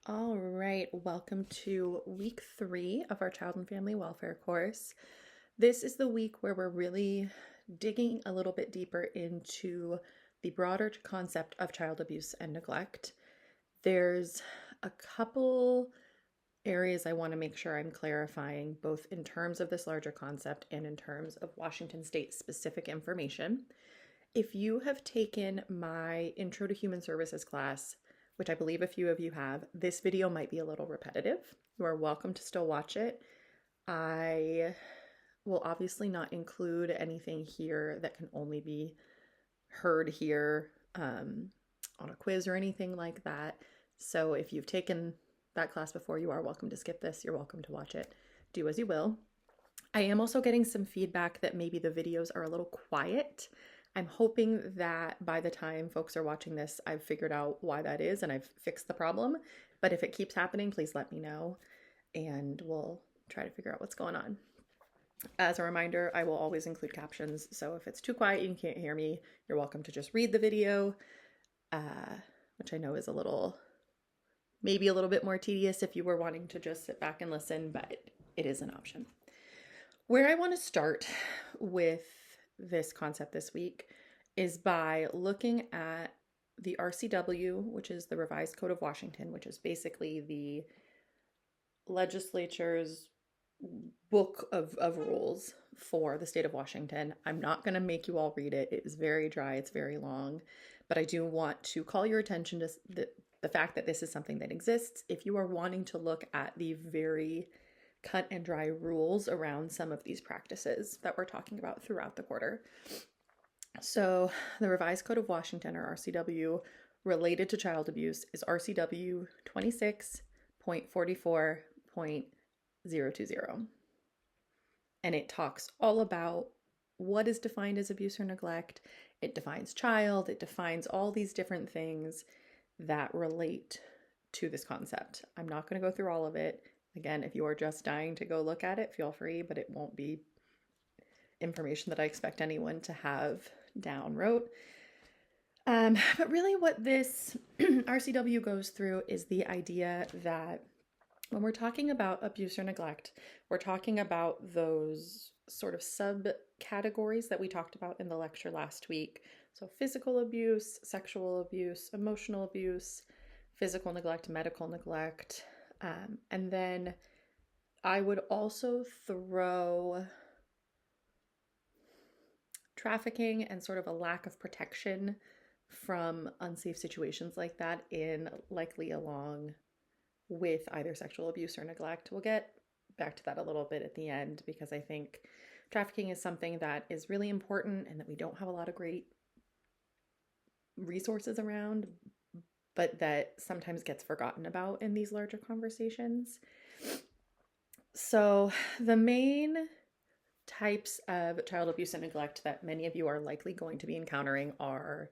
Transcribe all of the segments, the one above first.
All right, welcome to week 3 of our Child and Family Welfare course. This is the week where we're really digging a little bit deeper into the broader concept of child abuse and neglect. There's a couple areas I want to make sure I'm clarifying, both in terms of this larger concept and in terms of Washington State specific information. If you have taken my Intro to Human Services class, which I believe a few of you have, this video might be a little repetitive. You are welcome to still watch it. I will obviously not include anything here that can only be heard here on a quiz or anything like that. So if you've taken that class before, you are welcome to skip this. You're welcome to watch it. Do as you will. I am also getting some feedback that maybe the videos are a little quiet. I'm hoping that by the time folks are watching this, I've figured out why that is and I've fixed the problem. But if it keeps happening, please let me know and we'll try to figure out what's going on. As a reminder, I will always include captions. So if it's too quiet and you can't hear me, you're welcome to just read the video, which I know is maybe a little bit more tedious if you were wanting to just sit back and listen, but it is an option. Where I want to start with this concept this week is by looking at the RCW, which is the Revised Code of Washington, which is basically the legislature's book of rules for the state of Washington. I'm not going to make you all read it. It is very dry. It's very long, but I do want to call your attention to the fact that this is something that exists. If you are wanting to look at the very cut and dry rules around some of these practices that we're talking about throughout the quarter. So the Revised Code of Washington, or RCW, related to child abuse is RCW 26.44.020. And it talks all about what is defined as abuse or neglect. It defines child. It defines all these different things that relate to this concept. I'm not going to go through all of it. Again, if you are just dying to go look at it, feel free, but it won't be information that I expect anyone to have down rote. But really what this RCW goes through is the idea that when we're talking about abuse or neglect, we're talking about those sort of subcategories that we talked about in the lecture last week. So physical abuse, sexual abuse, emotional abuse, physical neglect, medical neglect. And then I would also throw trafficking and sort of a lack of protection from unsafe situations like that in, likely along with either sexual abuse or neglect. We'll get back to that a little bit at the end because I think trafficking is something that is really important and that we don't have a lot of great resources around, but that sometimes gets forgotten about in these larger conversations. So the main types of child abuse and neglect that many of you are likely going to be encountering are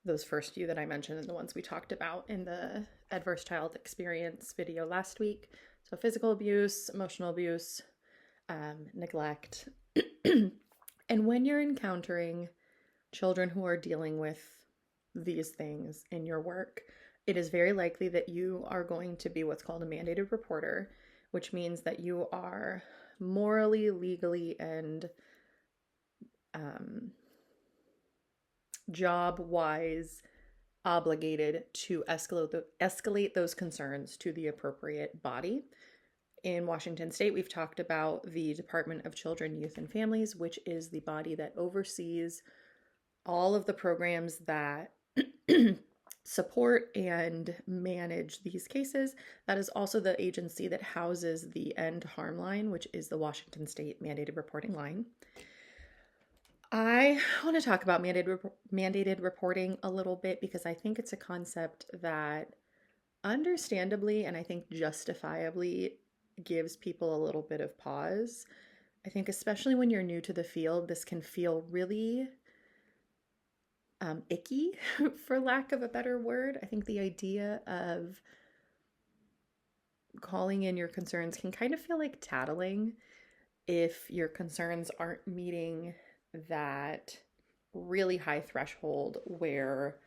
those first few that I mentioned and the ones we talked about in the adverse child experience video last week. So physical abuse, emotional abuse, neglect. And when you're encountering children who are dealing with these things in your work, it is very likely that you are going to be what's called a mandated reporter, which means that you are morally, legally, and job-wise obligated to escalate those concerns to the appropriate body. In Washington State, we've talked about the Department of Children, Youth, and Families, which is the body that oversees all of the programs that support and manage these cases. That is also the agency that houses the End Harm Line, which is the Washington State mandated reporting line. I want to talk about mandated reporting a little bit because I think it's a concept that understandably and I think justifiably gives people a little bit of pause. I think especially when you're new to the field, this can feel really icky, for lack of a better word. I think the idea of calling in your concerns can kind of feel like tattling if your concerns aren't meeting that really high threshold where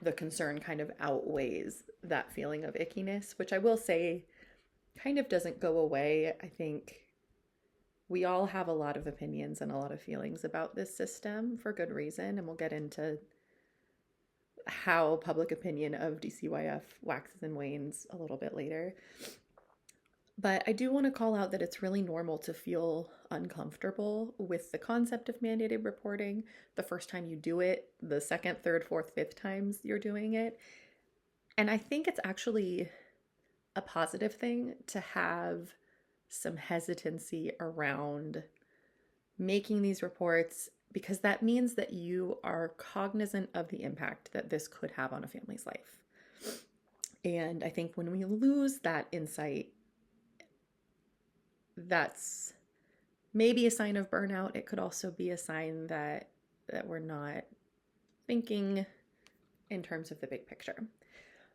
the concern kind of outweighs that feeling of ickiness, which I will say kind of doesn't go away. I think we all have a lot of opinions and a lot of feelings about this system for good reason, and we'll get into how public opinion of DCYF waxes and wanes a little bit later. But I do want to call out that it's really normal to feel uncomfortable with the concept of mandated reporting the first time you do it, the second, third, fourth, fifth times you're doing it. And I think it's actually a positive thing to have some hesitancy around making these reports, because that means that you are cognizant of the impact that this could have on a family's life. And I think when we lose that insight, that's maybe a sign of burnout. It could also be a sign that we're not thinking in terms of the big picture.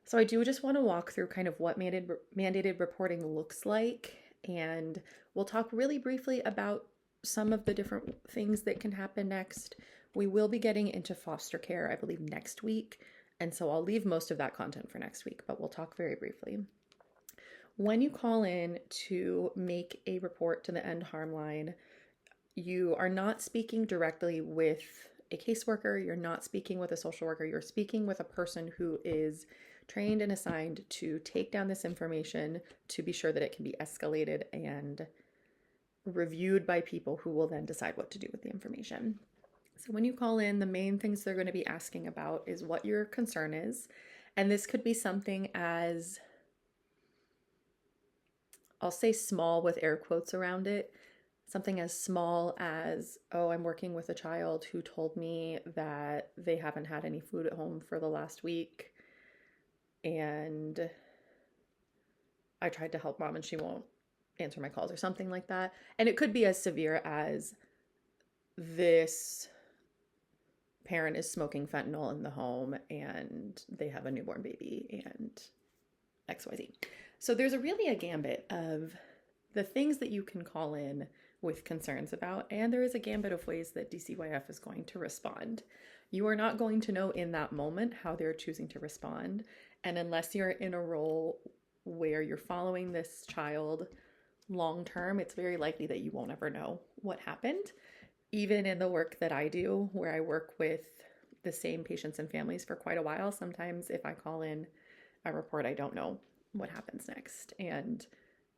So I do just want to walk through kind of what mandated reporting looks like, and we'll talk really briefly about some of the different things that can happen next. We will be getting into foster care, I believe, next week, and so I'll leave most of that content for next week, but we'll talk very briefly. When you call in to make a report to the End Harm Line, you are not speaking directly with a caseworker, you're not speaking with a social worker, you're speaking with a person who is trained and assigned to take down this information to be sure that it can be escalated and reviewed by people who will then decide what to do with the information. So when you call in, the main things they're going to be asking about is what your concern is. And this could be something as, I'll say small with air quotes around it, something as small as, oh, I'm working with a child who told me that they haven't had any food at home for the last week, and I tried to help mom and she won't answer my calls, or something like that. And it could be as severe as, this parent is smoking fentanyl in the home and they have a newborn baby and XYZ. So there's really a gambit of the things that you can call in with concerns about, and there is a gambit of ways that DCYF is going to respond. You are not going to know in that moment how they're choosing to respond, and unless you're in a role where you're following this child long term, it's very likely that you won't ever know what happened. Even in the work that I do, where I work with the same patients and families for quite a while, sometimes if I call in a report, I don't know what happens next. And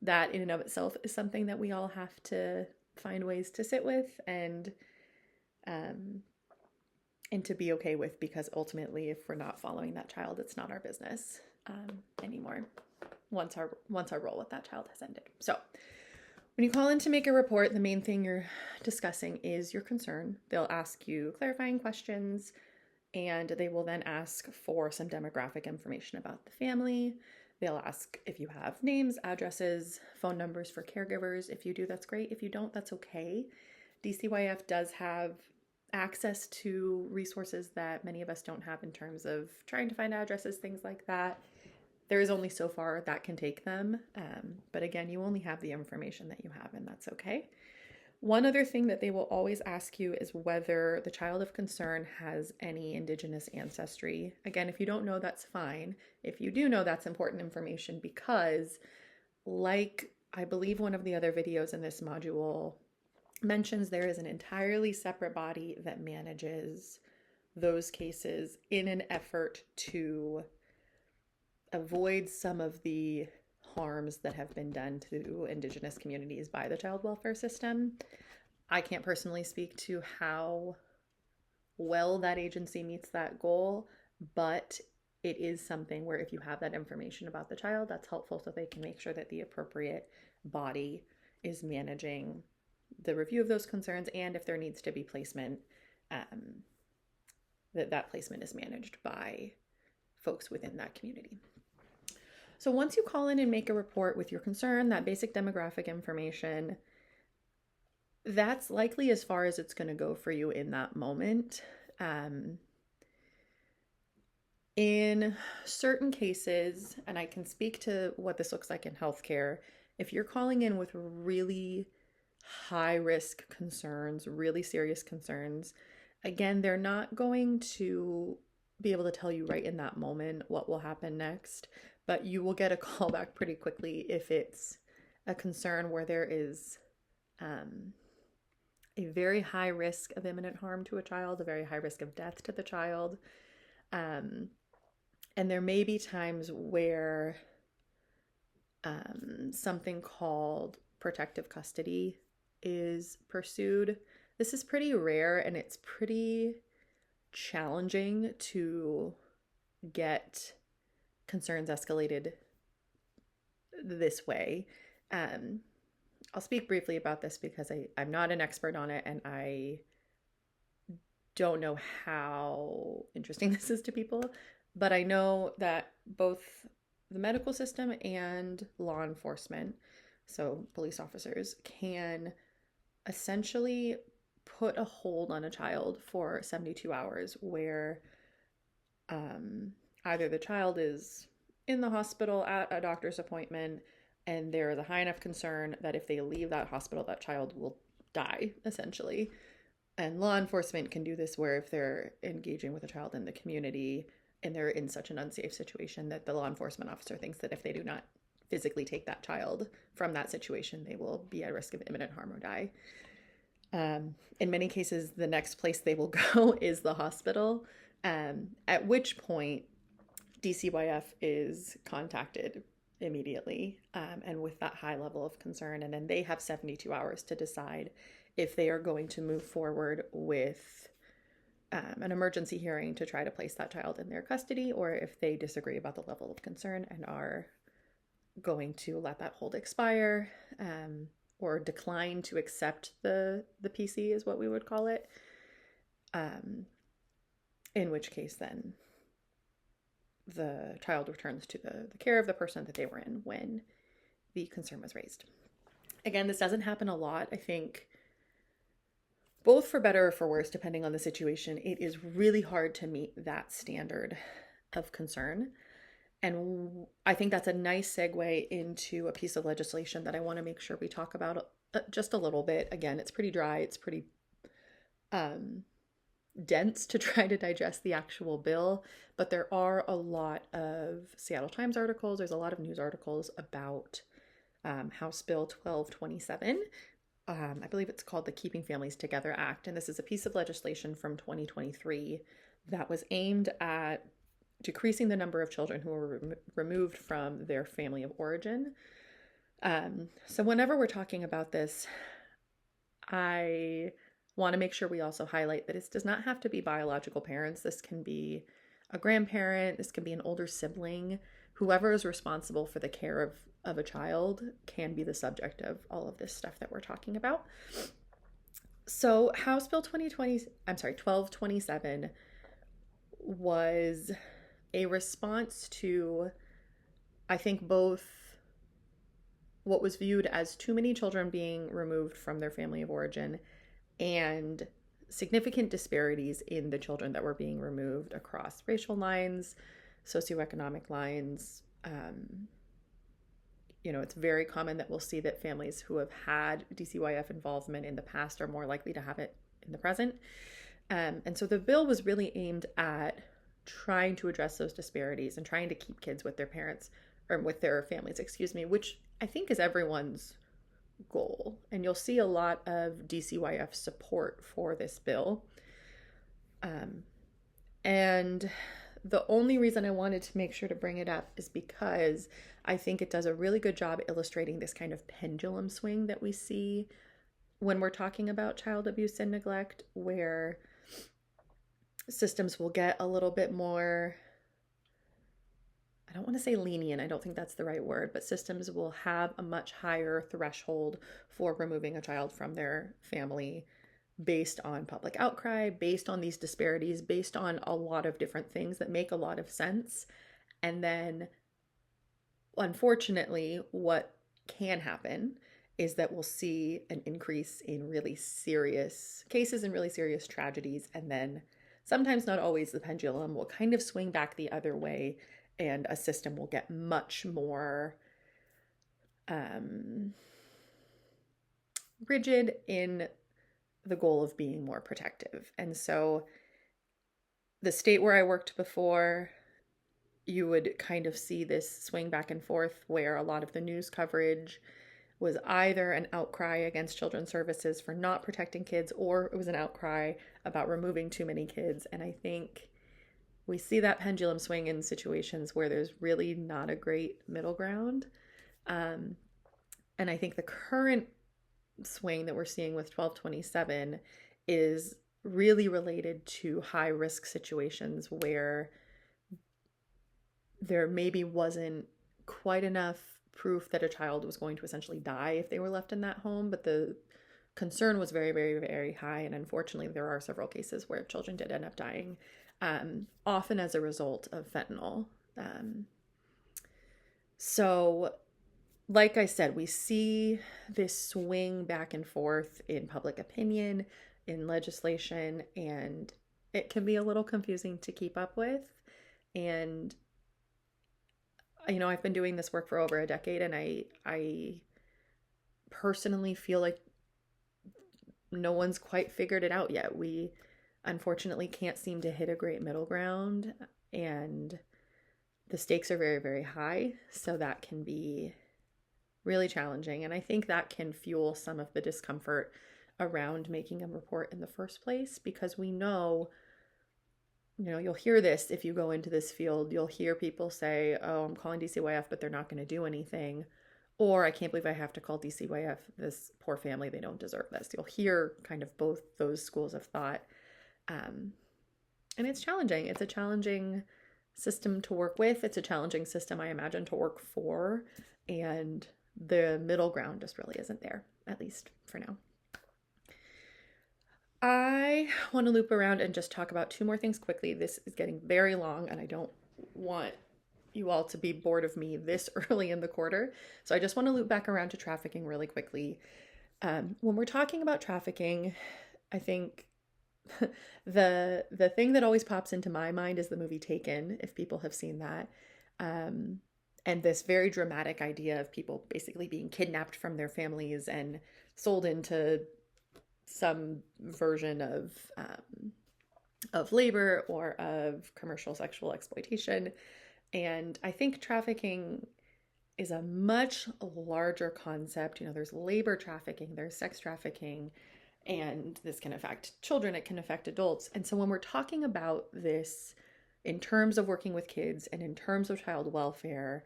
that in and of itself is something that we all have to find ways to sit with and to be okay with, because ultimately, if we're not following that child, it's not our business anymore once our role with that child has ended. So when you call in to make a report, the main thing you're discussing is your concern. They'll ask you clarifying questions, and they will then ask for some demographic information about the family. They'll ask if you have names, addresses, phone numbers for caregivers. If you do, that's great. If you don't, that's okay. DCYF does have access to resources that many of us don't have in terms of trying to find addresses, things like that. There is only so far that can take them. But again, you only have the information that you have, and that's okay. One other thing that they will always ask you is whether the child of concern has any Indigenous ancestry. Again, if you don't know, that's fine. If you do know, that's important information, because like I believe one of the other videos in this module mentions, there is an entirely separate body that manages those cases in an effort to avoid some of the harms that have been done to Indigenous communities by the child welfare system. I can't personally speak to how well that agency meets that goal, but it is something where if you have that information about the child, that's helpful, so they can make sure that the appropriate body is managing the review of those concerns, and if there needs to be placement, that placement is managed by folks within that community. So once you call in and make a report with your concern, that basic demographic information, that's likely as far as it's going to go for you in that moment. In certain cases, and I can speak to what this looks like in healthcare, if you're calling in with really high risk concerns, really serious concerns, again, they're not going to be able to tell you right in that moment what will happen next, but you will get a call back pretty quickly if it's a concern where there is a very high risk of imminent harm to a child, a very high risk of death to the child. And there may be times where something called protective custody is pursued. This is pretty rare, and it's pretty challenging to get concerns escalated this way. I'll speak briefly about this because I'm not an expert on it, and I don't know how interesting this is to people, but I know that both the medical system and law enforcement, so police officers, can essentially put a hold on a child for 72 hours where either the child is in the hospital at a doctor's appointment and there is a high enough concern that if they leave that hospital, that child will die, essentially. And law enforcement can do this where if they're engaging with a child in the community and they're in such an unsafe situation that the law enforcement officer thinks that if they do not physically take that child from that situation, they will be at risk of imminent harm or die. In many cases, the next place they will go is the hospital, at which point DCYF is contacted immediately, and with that high level of concern. And then they have 72 hours to decide if they are going to move forward with an emergency hearing to try to place that child in their custody, or if they disagree about the level of concern and are going to let that hold expire, or decline to accept the PC is what we would call it, in which case then the child returns to the care of the person that they were in when the concern was raised. Again, this doesn't happen a lot. I think both for better or for worse, depending on the situation, it is really hard to meet that standard of concern. And I think that's a nice segue into a piece of legislation that I want to make sure we talk about just a little bit. Again, it's pretty dry. It's pretty dense to try to digest the actual bill, but there are a lot of Seattle Times articles. There's a lot of news articles about House Bill 1227. I believe it's called the Keeping Families Together Act. And this is a piece of legislation from 2023 that was aimed at decreasing the number of children who were removed from their family of origin. So whenever we're talking about this, I want to make sure we also highlight that it does not have to be biological parents. This can be a grandparent. This can be an older sibling. Whoever is responsible for the care of a child can be the subject of all of this stuff that we're talking about. So House Bill 1227 was a response to, I think, both what was viewed as too many children being removed from their family of origin and significant disparities in the children that were being removed across racial lines, socioeconomic lines. It's very common that we'll see that families who have had DCYF involvement in the past are more likely to have it in the present. And so the bill was really aimed at trying to address those disparities and trying to keep kids with their parents, or with their families, which I think is everyone's goal. And you'll see a lot of DCYF support for this bill. And the only reason I wanted to make sure to bring it up is because I think it does a really good job illustrating this kind of pendulum swing that we see when we're talking about child abuse and neglect, where systems will get a little bit more, I don't want to say lenient, I don't think that's the right word, but systems will have a much higher threshold for removing a child from their family based on public outcry, based on these disparities, based on a lot of different things that make a lot of sense. And then, unfortunately, what can happen is that we'll see an increase in really serious cases and really serious tragedies. And then sometimes, not always, the pendulum will kind of swing back the other way and a system will get much more rigid in the goal of being more protective. And so the state where I worked before, you would kind of see this swing back and forth where a lot of the news coverage was either an outcry against children's services for not protecting kids, or it was an outcry about removing too many kids. And I think we see that pendulum swing in situations where there's really not a great middle ground. And I think the current swing that we're seeing with 1227 is really related to high risk situations where there maybe wasn't quite enough proof that a child was going to essentially die if they were left in that home, but the concern was very, very, very high. And unfortunately, there are several cases where children did end up dying, often as a result of fentanyl. So, like I said, we see this swing back and forth in public opinion, in legislation, and it can be a little confusing to keep up with. And I've been doing this work for over a decade, and I personally feel like no one's quite figured it out yet. We unfortunately can't seem to hit a great middle ground, and the stakes are very, very high. So that can be really challenging. And I think that can fuel some of the discomfort around making a report in the first place, because we know, you'll hear this if you go into this field. You'll hear people say, oh, I'm calling DCYF, but they're not going to do anything. Or I can't believe I have to call DCYF. This poor family, they don't deserve this. You'll hear kind of both those schools of thought. And it's challenging. It's a challenging system to work with. It's a challenging system, I imagine, to work for. And the middle ground just really isn't there, at least for now. I want to loop around and just talk about two more things quickly. This is getting very long, and I don't want you all to be bored of me this early in the quarter. So I just want to loop back around to trafficking really quickly. When we're talking about trafficking, I think the thing that always pops into my mind is the movie Taken, if people have seen that. And this very dramatic idea of people basically being kidnapped from their families and sold into some version of labor or of commercial sexual exploitation. And I think trafficking is a much larger concept. There's labor trafficking, there's sex trafficking, and this can affect children, it can affect adults. And so when we're talking about this in terms of working with kids and in terms of child welfare,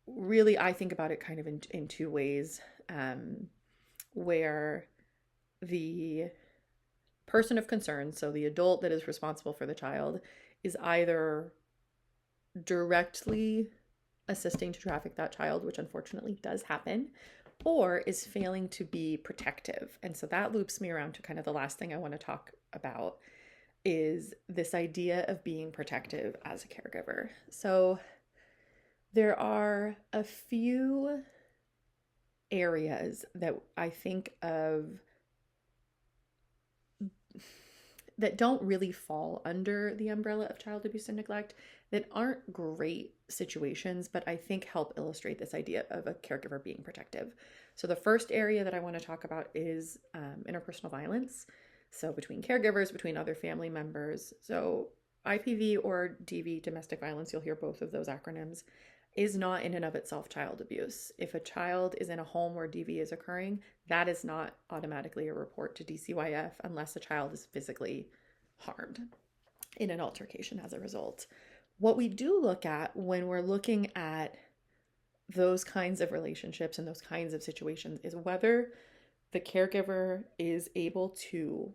really I think about it kind of in two ways. Where the person of concern, so the adult that is responsible for the child, is either directly assisting to traffic that child, which unfortunately does happen, or is failing to be protective. And so that loops me around to kind of the last thing I want to talk about, is this idea of being protective as a caregiver. So there are a few areas that I think of that don't really fall under the umbrella of child abuse and neglect, that aren't great situations, but I think help illustrate this idea of a caregiver being protective. So the first area that I want to talk about is interpersonal violence. So between caregivers, between other family members. So IPV or DV, domestic violence, you'll hear both of those acronyms, is not in and of itself child abuse. If a child is in a home where DV is occurring, that is not automatically a report to DCYF unless a child is physically harmed in an altercation as a result. What we do look at when we're looking at those kinds of relationships and those kinds of situations is whether the caregiver is able to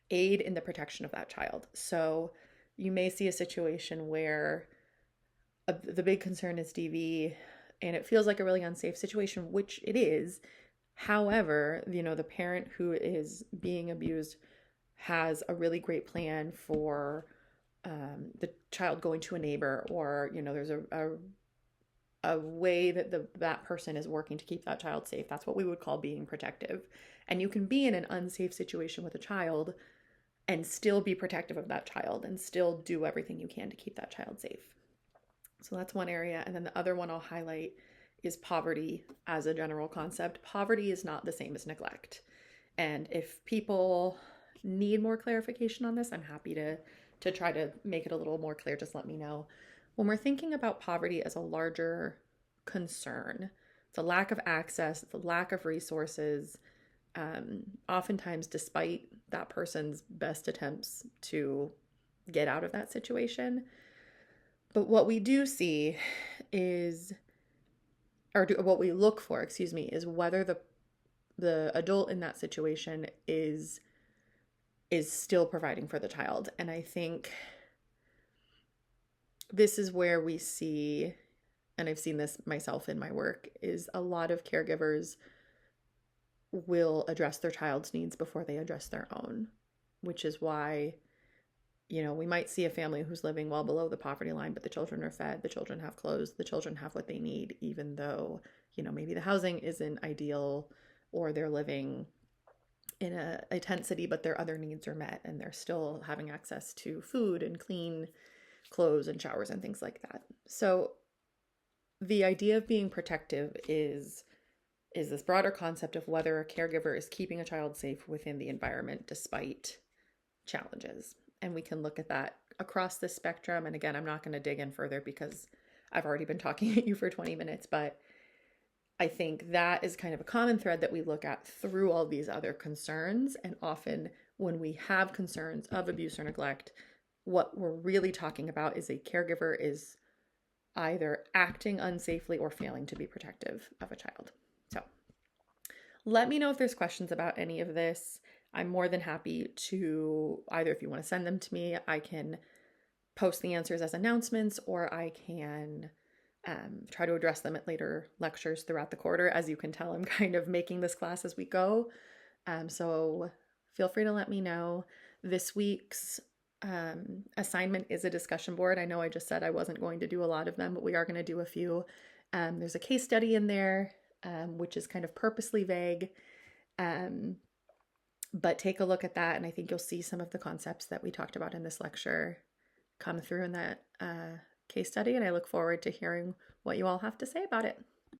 aid in the protection of that child. So you may see a situation where the big concern is DV, and it feels like a really unsafe situation, which it is. However, the parent who is being abused has a really great plan for the child going to a neighbor, or there's a way that that person is working to keep that child safe. That's what we would call being protective. And you can be in an unsafe situation with a child and still be protective of that child and still do everything you can to keep that child safe. So that's one area. And then the other one I'll highlight is poverty as a general concept. Poverty is not the same as neglect. And if people need more clarification on this, I'm happy to try to make it a little more clear. Just let me know. When we're thinking about poverty as a larger concern, the lack of access, the lack of resources, oftentimes despite that person's best attempts to get out of that situation. But what we do see is, what we look for, excuse me, is whether the adult in that situation is still providing for the child. And I think this is where we see, and I've seen this myself in my work, is a lot of caregivers will address their child's needs before they address their own, which is why, we might see a family who's living well below the poverty line, but the children are fed, the children have clothes, the children have what they need, even though, maybe the housing isn't ideal, or they're living in a tent city, but their other needs are met and they're still having access to food and clean clothes and showers and things like that. So the idea of being protective is this broader concept of whether a caregiver is keeping a child safe within the environment despite challenges. And we can look at that across the spectrum. And again, I'm not going to dig in further because I've already been talking at you for 20 minutes, but I think that is kind of a common thread that we look at through all these other concerns. And often when we have concerns of abuse or neglect, what we're really talking about is a caregiver is either acting unsafely or failing to be protective of a child. So let me know if there's questions about any of this. I'm more than happy to, either if you want to send them to me, I can post the answers as announcements, or I can try to address them at later lectures throughout the quarter. As you can tell, I'm kind of making this class as we go. So feel free to let me know. This week's assignment is a discussion board. I know I just said I wasn't going to do a lot of them, but we are going to do a few. There's a case study in there, which is kind of purposely vague. But take a look at that, and I think you'll see some of the concepts that we talked about in this lecture come through in that case study, and I look forward to hearing what you all have to say about it.